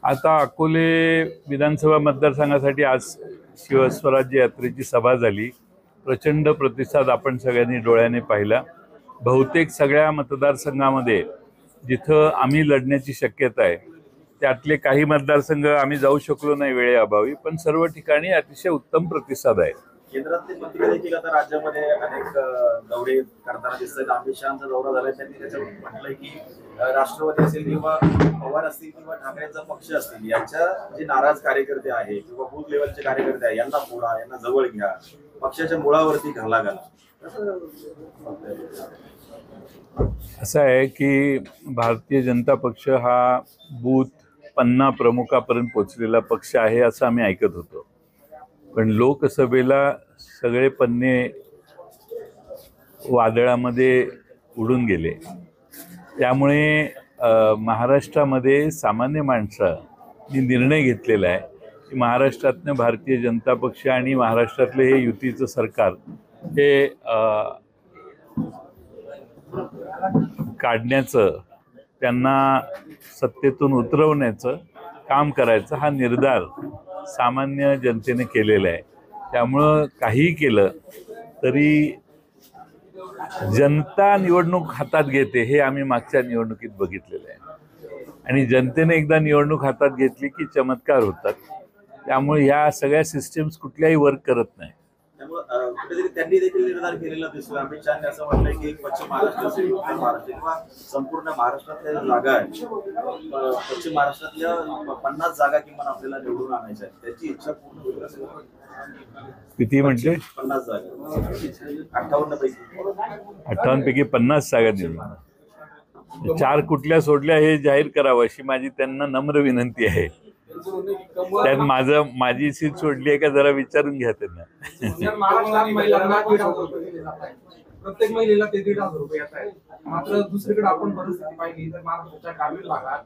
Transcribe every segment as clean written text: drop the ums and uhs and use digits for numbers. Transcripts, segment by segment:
आता अकोले विधानसभा मतदारसंघासाठी आज शिवस्वराज्य यात्रेची सभा झाली. प्रचंड प्रतिसाद आपण सगळ्यांनी डोळ्याने पाहिला. बहुतेक सगळ्या मतदारसंघामध्ये जिथं आम्ही लढण्याची शक्यता आहे त्यातले काही मतदारसंघ आम्ही जाऊ शकलो नाही वेळेअभावी, पण सर्व ठिकाणी अतिशय उत्तम प्रतिसाद आहे. केंद्रातले मंत्री देखील आता राज्यामध्ये अनेक दौरे करताना दिसतात. अमित शहाचा दौरा झालाय, त्यांनी त्याच्यावर म्हटलंय की राष्ट्रवादी असेल किंवा पवार असतील किंवा ठाकरेंचा पक्ष असतील, यांच्या जे नाराज कार्यकर्ते आहे किंवा बूथ लेवलचे कार्यकर्ते आहे यांना फोडा, यांना जवळ घ्या, पक्षाच्या मुळावरती घाला घाला. असं आहे की भारतीय जनता पक्ष हा बूथ 50 प्रमुखापर्यंत पोचलेला पक्ष आहे असं आम्ही ऐकत होतो, पण लोकसभेला सगळे पन्ने वादळामध्ये उडून गेले. त्यामुळे महाराष्ट्रामध्ये सामान्य माणसांनी निर्णय घेतलेला आहे की महाराष्ट्रातनं भारतीय जनता पक्ष आणि महाराष्ट्रातले हे युतीचं सरकार हे काढण्याचं, त्यांना सत्तेतून उतरवण्याचं काम करायचं हा निर्धार सामान्य जनतेने केलेला आहे. त्यामुळं काहीही केलं तरी जनता निवडणूक हातात घेते हे आम्ही मागच्या निवडणुकीत बघितलेलं आहे, आणि जनतेने एकदा निवडणूक हातात घेतली की चमत्कार होतात. त्यामुळे ह्या सगळ्या सिस्टीम्स कुठल्याही वर्क करत नाही. त्यामुळे कुठेतरी त्यांनी देखील निर्धार केलेला दिसतो. अमित शहाने असं म्हटलंय की पश्चिम महाराष्ट्र असेल, उत्तर महाराष्ट्र किंवा संपूर्ण महाराष्ट्रातल्या जागा आहे, पश्चिम महाराष्ट्रातल्या 50 जागा किमान आपल्याला निवडून आणायच्या आहेत. त्याची इच्छा पूर्ण होईल असेल. किती म्हणजे 50 जागा, 58 पैकी 50 जागा निवडून 4 कुठल्या सोडल्या हे जाहीर करावं अशी माझी त्यांना नम्र विनंती आहे. त्यात माझी सीट सोडली आहे का जरा विचारून घ्या त्यांना. प्रत्येक महिलेला ते 1,500 रुपये येत आहे. मात्र दुसरीकडे आपण परिस्थिती पाहिली तर महाराष्ट्राच्या ग्रामीण भागात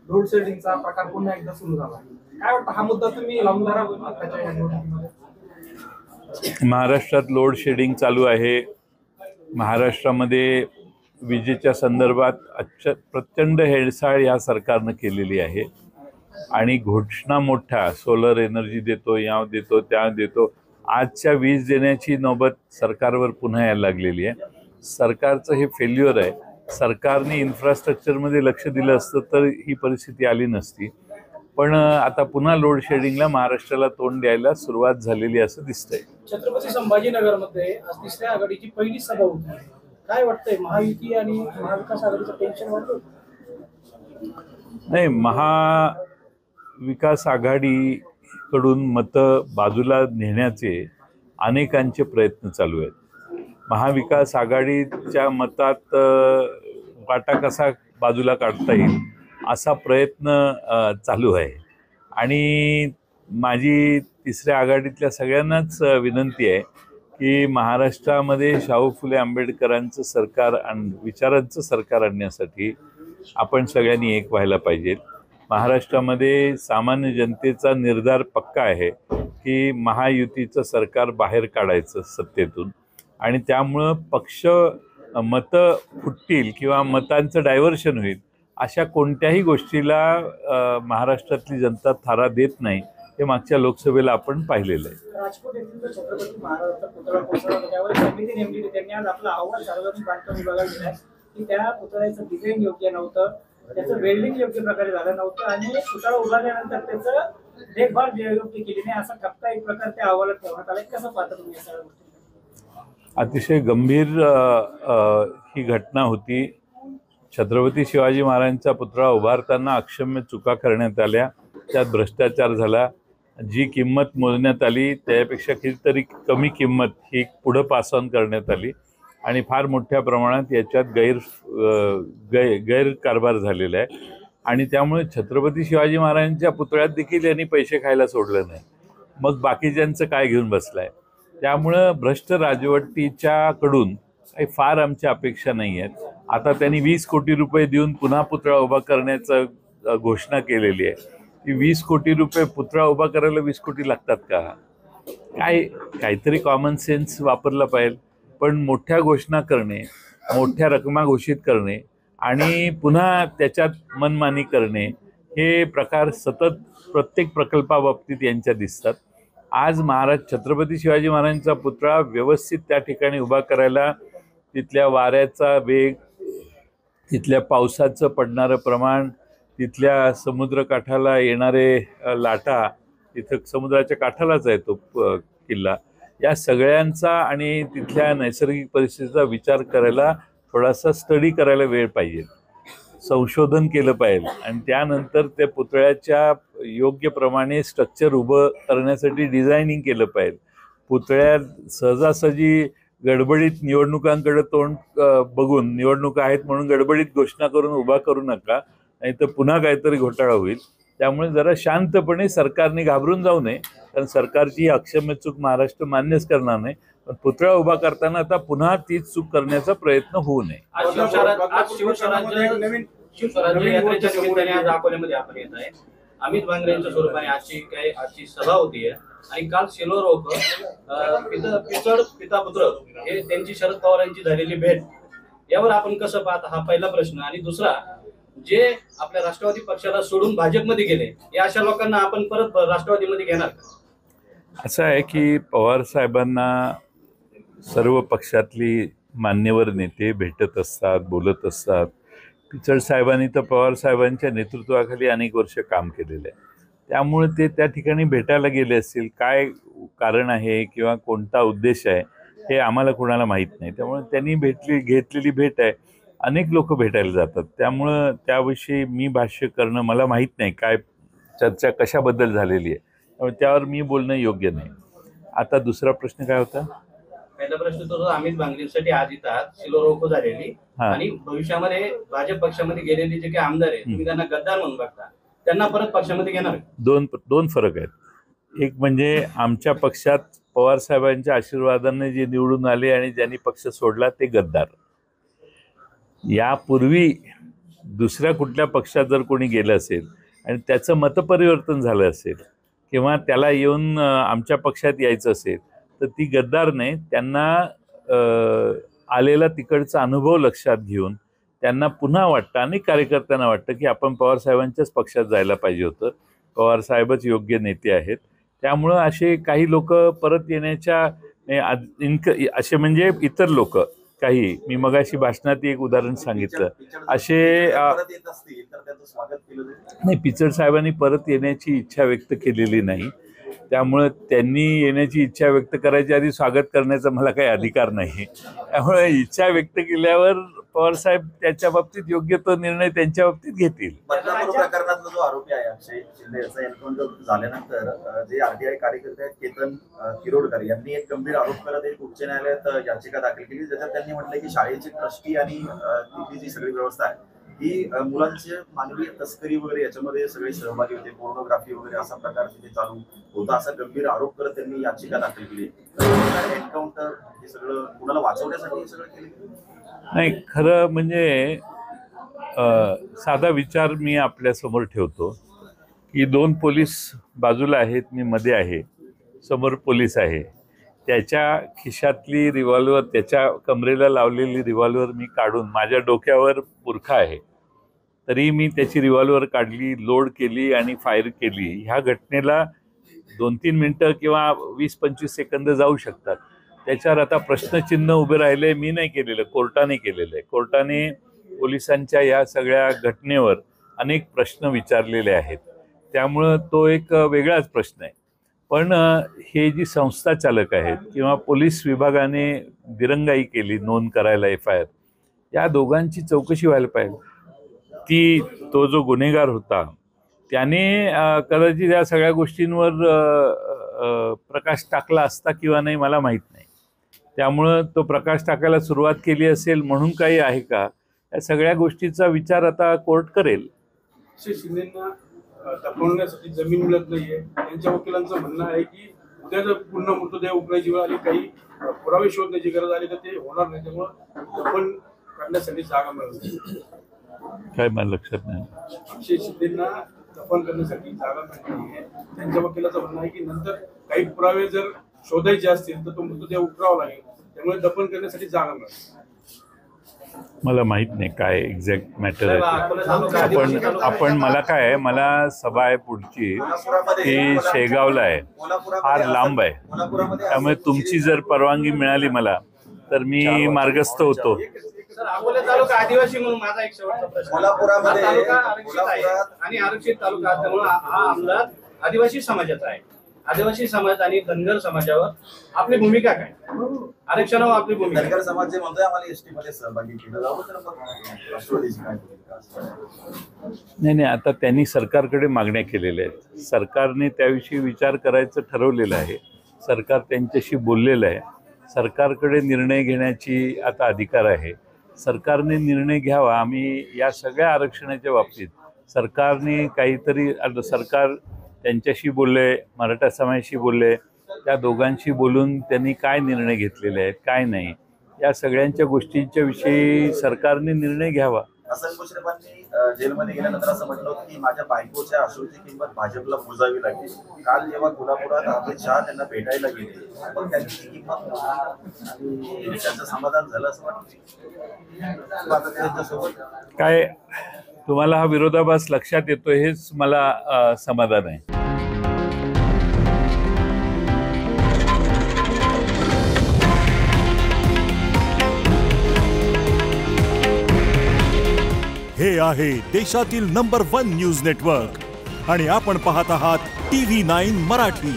लोड शेडिंगचा प्रकार पुन्हा एकदा सुरू झाला. काय वाटतं, हा मुद्दा तुम्ही लावून धरा आताच्या या निवडणुकीमध्ये? महाराष्ट्रात लोड शेडिंग चालू आहे. महाराष्ट्रामध्ये विजेच्या संदर्भात प्रचंड हेळसाळ या सरकारनं केलेली आहे, आणि घोषणा मोठ्या सोलर एनर्जी देतो, याव देतो, त्या देतो. आजच्या वीज देण्याची नौबत सरकारवर पुन्हा यायला लागलेली आहे. सरकारचं हे फेल्युअर आहे. सरकारने इन्फ्रास्ट्रक्चरमध्ये लक्ष दिलं असतं तर ही परिस्थिती आली नसती. पण आता पुन्हा लोड शेडिंगला महाराष्ट्राला तोंड द्यायला सुरुवात झालेली असं दिसतंय. छत्रपती संभाजीनगरमध्ये आज तिसऱ्या आघाडीची पहिली सभा होती. काय वाटतंय, महायुती आणि महाविकास आघाडीचं टेन्शन वाढलं? नाही, महाविकास आघाडीकडून मतं बाजूला नेण्याचे अनेकांचे प्रयत्न चालू आहेत. महाविकास आघाडीच्या मतात वाटा कसा बाजूला काढता येईल असा प्रयत्न चालू आहे, आणि माझी तिसऱ्या आघाडीतल्या सगळ्यांनाच विनंती आहे की महाराष्ट्रामध्ये शाहू फुले आंबेडकरांचं सरकार विचारांचं सरकार आणण्यासाठी आपण सगळ्यांनी एक व्हायला पाहिजे. महाराष्ट्रामध्ये सामान्य जनतेचा निर्धार पक्का आहे की महायुतीचं सरकार बाहेर काढायचं सत्तेतून, आणि त्यामुळं पक्ष मतं फुटतील किंवा मतांचं डायव्हर्शन होईल अशा कोणत्याही गोष्टीला महाराष्ट्रातली जनता थारा देत नाही. हे मागच्या लोकसभेला आपण पाहिलेलं आहे. राजकोट येथील छत्रपती महाराजांचा पुतळा कोसळला, त्यावर समिती नेमली. त्यांनी आज आपला अहवाल सार्वजनिक बांधकाम विभागाला दिलाय की त्या पुतळ्याचं डिझाईन योग्य नव्हतं, त्याचं वेल्डिंग योग्य प्रकारे झालं नव्हतं, आणि पुतळा उभारल्यानंतर त्याचं देखभाल योग्य केली नाही असा ठपका एक प्रकार त्या अहवालात ठेवण्यात आला. कसं पाहता तुम्ही या सगळ्या गोष्टी? अतिशय गंभीर ही घटना होती. छत्रपती शिवाजी महाराजांचा पुतळा उभारताना अक्षम्य चुका करण्यात आल्या, त्यात भ्रष्टाचार झाला. जी किंमत मोजण्यात आली त्यापेक्षा कितीतरी कमी किंमत ही पुढं पास ऑन करण्यात आली, आणि फार मोठ्या प्रमाणात याच्यात गैरकारभार झालेला आहे. आणि त्यामुळे छत्रपती शिवाजी महाराजांच्या पुतळ्यात देखील यांनी पैसे खायला सोडलं नाही, मग बाकीच्यांचं काय घेऊन बसलाय. त्यामुळं भ्रष्ट राजवटीच्याकडून काही फार आमच्या अपेक्षा नाही आहेत. आता त्यांनी 20 कोटी रुपये देऊन पुन्हा पुतळा उभा करण्याचं घोषणा केलेली आहे. ती 20 कोटी रुपये पुतळा उभा करायला 20 कोटी लागतात का? काहीतरी कॉमन सेन्स वापरला पाहिजे. पण मोठ्या घोषणा करणे, मोठ्या रकमा घोषित करणे आणि पुन्हा त्याच्यात मनमानी करणे हे प्रकार सतत प्रत्येक प्रकल्पाबाबतीत यांच्या दिसतात. आज छत्रपती शिवाजी महाराजांचा पुतळा व्यवस्थित त्या ठिकाणी उभा करायला तिथल्या वाऱ्याचा वेग, तिथल्या पावसाचं पडणारं प्रमाण, तिथल्या समुद्रकाठाला येणारे लाटा, तिथं समुद्राच्या काठालाच आहे तो किल्ला, या सगळ्यांचा आणि तिथल्या नैसर्गिक परिस्थितीचा विचार करायला थोडासा स्टडी करायला वेळ पाहिजे, संशोधन केलं पाहिजे आणि त्यानंतर त्या पुतळ्याच्या योग्य प्रमाणे स्ट्रक्चर उभं करण्यासाठी डिझायनिंग केलं पाहिजे. पुतळ्यात सहजासहजी गडबडीत निवडणुकांकडे तोंड बघून निवडणुका आहेत म्हणून गडबडीत घोषणा करून उभा करू नका, नाही तर पुन्हा काहीतरी घोटाळा होईल. त्यामुळे जरा शांतपणे सरकारने घाबरून जाऊ नये, कारण सरकारची ही अक्षम्य चूक महाराष्ट्र मान्यच करणार नाही. पण पुतळा उभा करताना आता पुन्हा तीच चूक करण्याचा प्रयत्न होऊ नये. अमित भांगरेंच्या स्वरूपाने आजची सभा होती आणि काल सिल्वर पिता पुत्र हे त्यांची शरद पवार यांची झालेली भेट, यावर आपण कसं पाहता, हा पहिला प्रश्न. आणि दुसरा, जे आपल्या राष्ट्रवादी पक्षाला सोडून भाजपमध्ये गेले, या अशा लोकांना आपण परत राष्ट्रवादीमध्ये घेणार का? असं आहे की पवार साहेबांना सर्व पक्षातली मान्यवर नेते भेटत असतात, बोलत असतात. पिचड साहेबांनी तर पवार साहेबांच्या नेतृत्वाखाली अनेक वर्ष काम केलेलं आहे, त्यामुळे ते त्या ठिकाणी भेटायला गेले असतील. काय कारण आहे किंवा कोणता उद्देश आहे हे आम्हाला कोणाला माहीत नाही. त्यामुळे त्यांनी घेतलेली भेट आहे. अनेक लोक भेटायला जातात, त्यामुळं त्याविषयी मी भाष्य करणं मला माहीत नाही, काय चर्चा कशाबद्दल झालेली आहे, त्यामुळे त्यावर मी बोलणं योग्य नाही. आता दुसरा प्रश्न काय होता? पहिला प्रश्न तो अमित भांगरेंसाठी आज येतात सिल्वर झालेली आणि भविष्यामध्ये भाजप पक्षामध्ये गेलेले जे काही आमदार आहेत, तुम्ही त्यांना गद्दार म्हणून बघता, त्यांना परत पक्षामध्ये घेणार? दोन फरक आहेत. एक म्हणजे आमच्या पक्षात पवार साहेबांच्या आशीर्वादाने जे निवडून आले आणि ज्यांनी पक्ष सोडला ते गद्दार. यापूर्वी दुसऱ्या कुठल्या पक्षात जर कोणी गेलं असेल आणि त्याचं मतपरिवर्तन झालं असेल किंवा त्याला येऊन आमच्या पक्षात यायचं असेल तर ती गद्दार नाही. त्यांना आलेला तिकडचा अनुभव लक्षात घेऊन त्यांना पुन्हा वाटतं, अनेक कार्यकर्त्यांना वाटतं की आपण पवारसाहेबांच्याच पक्षात जायला पाहिजे होतं, पवारसाहेबच योग्य नेते आहेत. त्यामुळं असे काही लोक परत येण्याच्या असे म्हणजे इतर लोक काही, मी मगाशी भाषणात एक उदाहरण सांगितलं, असे नाही, पिचड साहेबांनी परत येण्याची इच्छा व्यक्त केलेली नाही. त्यामुळे त्यांनी येण्याची इच्छा व्यक्त करायच्या आधी स्वागत करण्याचा मला काही अधिकार नाही. त्यामुळे इच्छा व्यक्त केल्यावर पवारसाहेब त्याच्या बाबतीत योग्य तो निर्णय त्यांच्या बाबतीत घेतील. बदलापूर प्रकरणातला जो आरोपी आहे अक्षय शिंदे याचा एन्काउंटर झाल्यानंतर जे आरटीआय कार्यकर्ते आहेत केतन किरोडकर यांनी एक गंभीर आरोप करत एक उच्च न्यायालयात याचिका दाखल केली, ज्याच्यात त्यांनी म्हटलं की शाळेची ट्रस्टी आणि तिथली जी सगळी व्यवस्था आहे ही मुलांची मानवी तस्करी वगैरे याच्यामध्ये सगळे सहभागी होते, पोर्नोग्राफी वगैरे असा प्रकार तिथे चालू होता, असा गंभीर आरोप करत त्यांनी याचिका दाखल केली. एन्काउंटर हे सगळं कुणाला वाचवण्यासाठी हे सगळं केलं नाही. खरं म्हणजे साधा विचार मी आपल्यासमोर ठेवतो की दोन पोलीस बाजूला आहेत, मी मध्ये आहे, समोर पोलीस आहे, त्याच्या खिशातली रिव्हॉल्वर, त्याच्या कमरेला लावलेली रिव्हॉल्वर मी काढून, माझ्या डोक्यावर बुरखा आहे तरी मी त्याची रिव्हॉल्वर काढली, लोड केली आणि फायर केली. ह्या घटनेला 2-3 मिनटं किंवा 20-25 सेकंद जाऊ शकतात. त्याच्यावर आता प्रश्नचिन्ह उभे राहिले, मी नाही केलेलं, कोर्टाने केलेलं आहे. कोर्टाने पोलिसांच्या या सगळ्या घटनेवर अनेक प्रश्न विचारलेले आहेत, त्यामुळं तो एक वेगळाच प्रश्न आहे. पण हे जी संस्था चालक आहेत किंवा पोलीस विभागाने दिरंगाई केली नोंद करायला FIR, या दोघांची चौकशी व्हायला पाहिजे. तो जो गुन्हेगार होता त्याने कदाचित या सगळ्या गोष्टींवर प्रकाश टाकला असता किंवा नाही मला माहीत नाही. त्यामुळं तो प्रकाश टाकायला सुरुवात केली असेल म्हणून काही आहे का, या सगळ्या गोष्टीचा विचार आता कोर्ट करेल. शिंदेंना दफनवण्यासाठी जमीन मिळत नाहीये, त्यांच्या वकिलांचं म्हणणं आहे की उद्या जर पूर्ण मृतदेह उकळायची वेळ आली, काही पुरावे शोधण्याची गरज आली तर ते होणार नाही, त्यामुळे दफन करण्यासाठी जागा मिळत नाही. काय मला लक्षात नाही. अक्षय शिंदेंना दफन करण्यासाठी जागा मिळत नाहीये, त्यांच्या वकिलाचं म्हणणं आहे की नंतर काही पुरावे जर शोधायचे असतील तर तो मृतदेह उकळावा लागेल, त्यामुळे दफन करण्यासाठी जागा मिळत. मला माहित नाही काय एक्झॅक्ट मॅटर साहेब, आहे अकोला तालुका आदिवासी ते. तालुका आपण मला काय आहे, मला सभा आहे पुढची ती शेगावला आहे, फार लांब आहे. त्यामुळे तुमची जर परवानगी मिळाली मला तर मी मार्गस्थ होतो. सर, अकोला तालुका आदिवासी म्हणून माझा एक शेवटचा प्रश्न. कोल्हापुरामध्ये- हा तालुका आरक्षित आहे आणि आरक्षित तालुका असल्यामुळे हा आमदार आदिवासी समाजाचा आहे. आदिवासी समाज आणि धनगर समाजावर आपली भूमिका काय? आरक्षणावर आपली भूमिका काय? धनगर समाज जे म्हणतोय आम्हाला एसटी मध्ये सहभागी केलं जावं, तर मग राष्ट्रवादीची काय भूमिका असते? नाही, आता त्यांनी सरकारकडे मागण्या केलेल्या आहेत. सरकारने त्याविषयी विचार करायचं ठरवलेलं आहे. सरकार त्यांच्याशी बोललेलं आहे. सरकारकडे निर्णय घेण्याची आता अधिकार आहे. सरकारने निर्णय घ्यावा. आम्ही या सगळ्या आरक्षणाच्या बाबतीत सरकारने काहीतरी, सरकार त्यांच्याशी बोलले, मराठा समाजाशी बोलले, त्या दोघांशी बोलून त्यांनी काय निर्णय घेतलेले आहेत काय नाही, या सगळ्यांच्या गोष्टींच्या विषयी सरकारने निर्णय घ्यावा. हसन मुश्रीफांनी जेलमध्ये गेल्यानंतर असं म्हटलं होतं की माझ्या बायकोच्या अश्रूची किंमत भाजपला मोजावी लागेल. काल जेव्हा कोल्हापुरात अमित शहा त्यांना भेटायला गेले, मग त्यांची ती किंमत मोजली आणि त्यांचं समाधान झालं असं वाटतं. आता त्यांच्यासोबत काय तुम्हाला हा विरोधाभास लक्षात येतोय हेच मला समाधान आहे. हे आहे देशातील नंबर 1 न्यूज नेटवर्क आणि आपण पाहत आहात TV9 मराठी.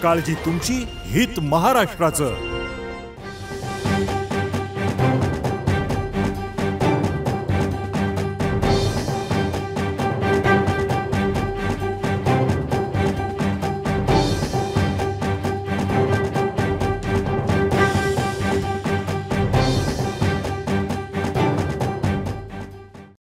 काळजी तुमची, हित महाराष्ट्राचं.